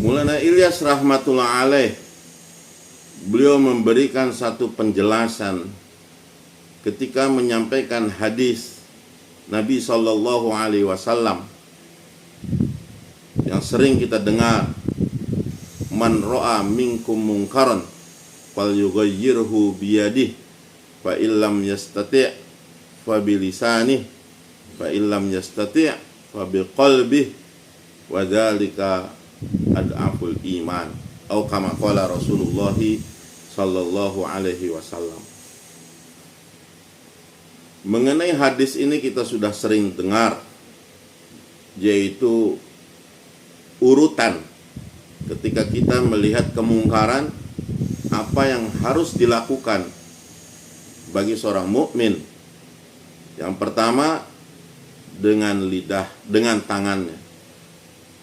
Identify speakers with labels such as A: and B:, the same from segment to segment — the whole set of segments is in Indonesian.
A: Maulana Ilyas rahmatullah alaih, beliau memberikan satu penjelasan ketika menyampaikan hadis Nabi Shallallahu Alaihi Wasallam yang sering kita dengar, man ro'a minkum mungkaran fal yughayyirhu biyadihi fa illam yastati' fa bilisanihi fa illam yastati' fa biqalbihi wa dzalika ad'aful iman atau kama qala Rasulullah sallallahu alaihi wasallam. Mengenai hadis ini kita sudah sering dengar, yaitu urutan ketika kita melihat kemungkaran, apa yang harus dilakukan bagi seorang mukmin. Yang pertama dengan lidah, dengan tangannya.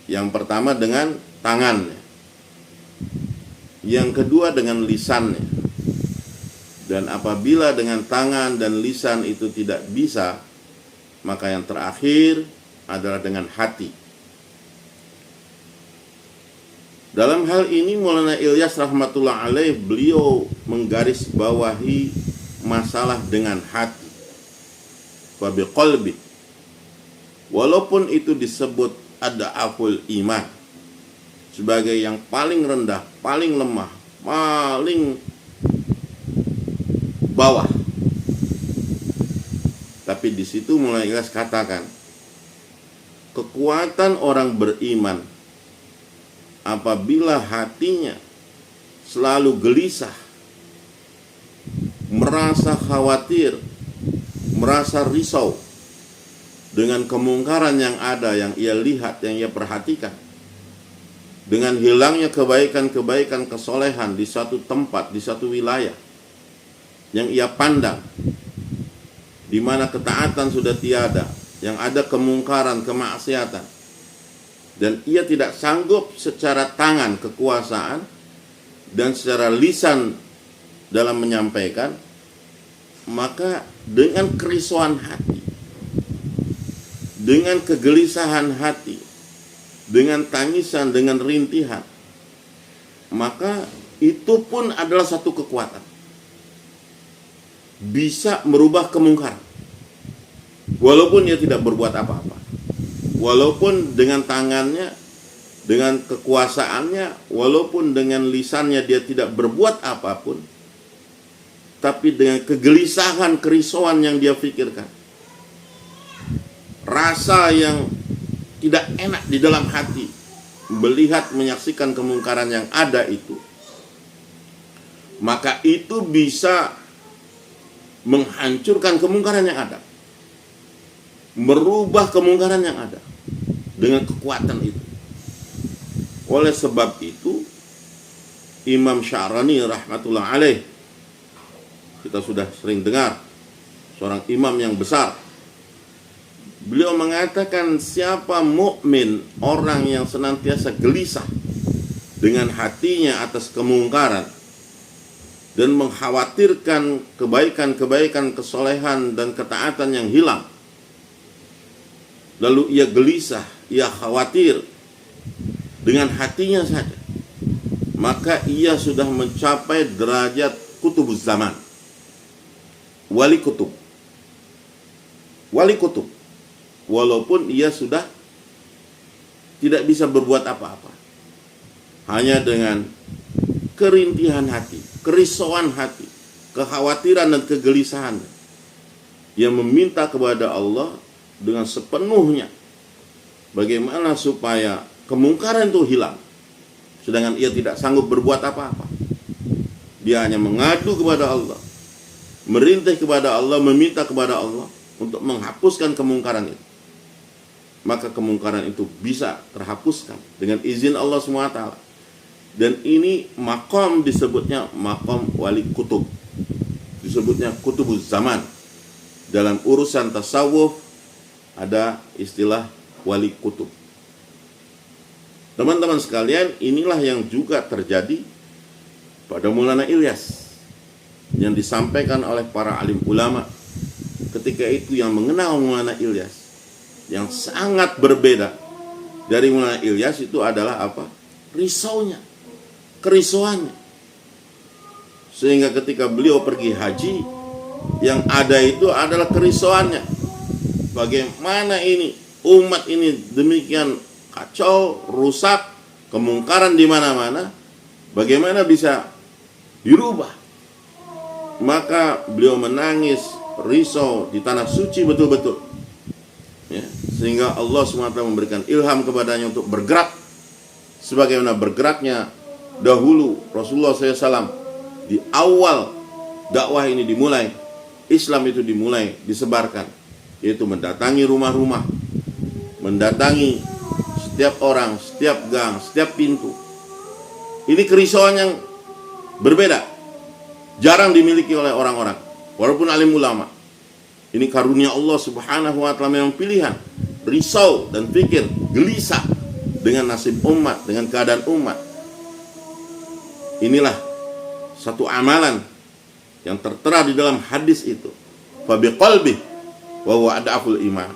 A: Yang pertama dengan tangannya. Yang kedua dengan lisannya. Dan apabila dengan tangan dan lisan itu tidak bisa, maka yang terakhir adalah dengan hati. Dalam hal ini Maulana Ilyas rahmatullah alaih, beliau menggarisbawahi masalah dengan hati. Wa biqalbi. Walaupun itu disebut ad'aful iman, sebagai yang paling rendah, paling lemah, paling bawah. Tapi di situ mulai Ilyas katakan, kekuatan orang beriman apabila hatinya selalu gelisah, merasa khawatir, merasa risau dengan kemungkaran yang ada, yang ia lihat, yang ia perhatikan, dengan hilangnya kebaikan-kebaikan, kesolehan di suatu tempat, di suatu wilayah yang ia pandang, di mana ketaatan sudah tiada, yang ada kemungkaran, kemaksiatan, dan ia tidak sanggup secara tangan kekuasaan dan secara lisan dalam menyampaikan, maka dengan kerisauan hati, dengan kegelisahan hati, dengan tangisan, dengan rintihan, maka itu pun adalah satu kekuatan, bisa merubah kemungkaran walaupun dia tidak berbuat apa-apa, walaupun dengan tangannya, dengan kekuasaannya, walaupun dengan lisannya dia tidak berbuat apapun, tapi dengan kegelisahan, kerisauan yang dia pikirkan, rasa yang tidak enak di dalam hati melihat, menyaksikan kemungkaran yang ada itu, maka itu bisa menghancurkan kemungkaran yang ada, merubah kemungkaran yang ada dengan kekuatan itu. Oleh sebab itu Imam Sya'rani rahmatullah alaih, kita sudah sering dengar, seorang imam yang besar, beliau mengatakan, siapa mukmin, orang yang senantiasa gelisah dengan hatinya atas kemungkaran dan mengkhawatirkan kebaikan-kebaikan, kesolehan dan ketaatan yang hilang, lalu ia gelisah, ia khawatir dengan hatinya saja, maka ia sudah mencapai derajat kutubuz zaman, wali kutub, walaupun ia sudah tidak bisa berbuat apa-apa, hanya dengan kerintihan hati, kerisauan hati, kekhawatiran dan kegelisahan, ia meminta kepada Allah dengan sepenuhnya bagaimana supaya kemungkaran itu hilang, sedangkan ia tidak sanggup berbuat apa-apa. Dia hanya mengadu kepada Allah, merintih kepada Allah, meminta kepada Allah untuk menghapuskan kemungkaran itu. Maka kemungkaran itu bisa terhapuskan dengan izin Allah SWT. Dan ini makom disebutnya makom wali kutub, disebutnya kutubuz zaman. Dalam urusan tasawuf ada istilah wali kutub. Teman-teman sekalian, inilah yang juga terjadi pada Maulana Ilyas, yang disampaikan oleh para alim ulama ketika itu, yang mengenal Maulana Ilyas. Yang sangat berbeda dari Maulana Ilyas itu adalah apa? risaunya, kerisauannya. Sehingga ketika beliau pergi haji, yang ada itu adalah kerisauannya. Bagaimana ini umat ini demikian kacau, rusak, kemungkaran di mana-mana, bagaimana bisa dirubah? Maka beliau menangis, risau di tanah suci betul-betul. Ya, sehingga Allah SWT memberikan ilham kepadanya untuk bergerak sebagaimana bergeraknya dahulu Rasulullah SAW. Di awal dakwah ini dimulai, Islam itu dimulai disebarkan, yaitu mendatangi rumah-rumah, mendatangi setiap orang, setiap gang, setiap pintu. Ini kerisauan yang berbeda, jarang dimiliki oleh orang-orang, walaupun alim ulama. Ini karunia Allah Subhanahu wa ta'ala yang pilihan, risau dan pikir, gelisah dengan nasib umat, dengan keadaan umat. Inilah satu amalan yang tertera di dalam hadis itu. Fa biqalbi wa huwa ad'aful iman.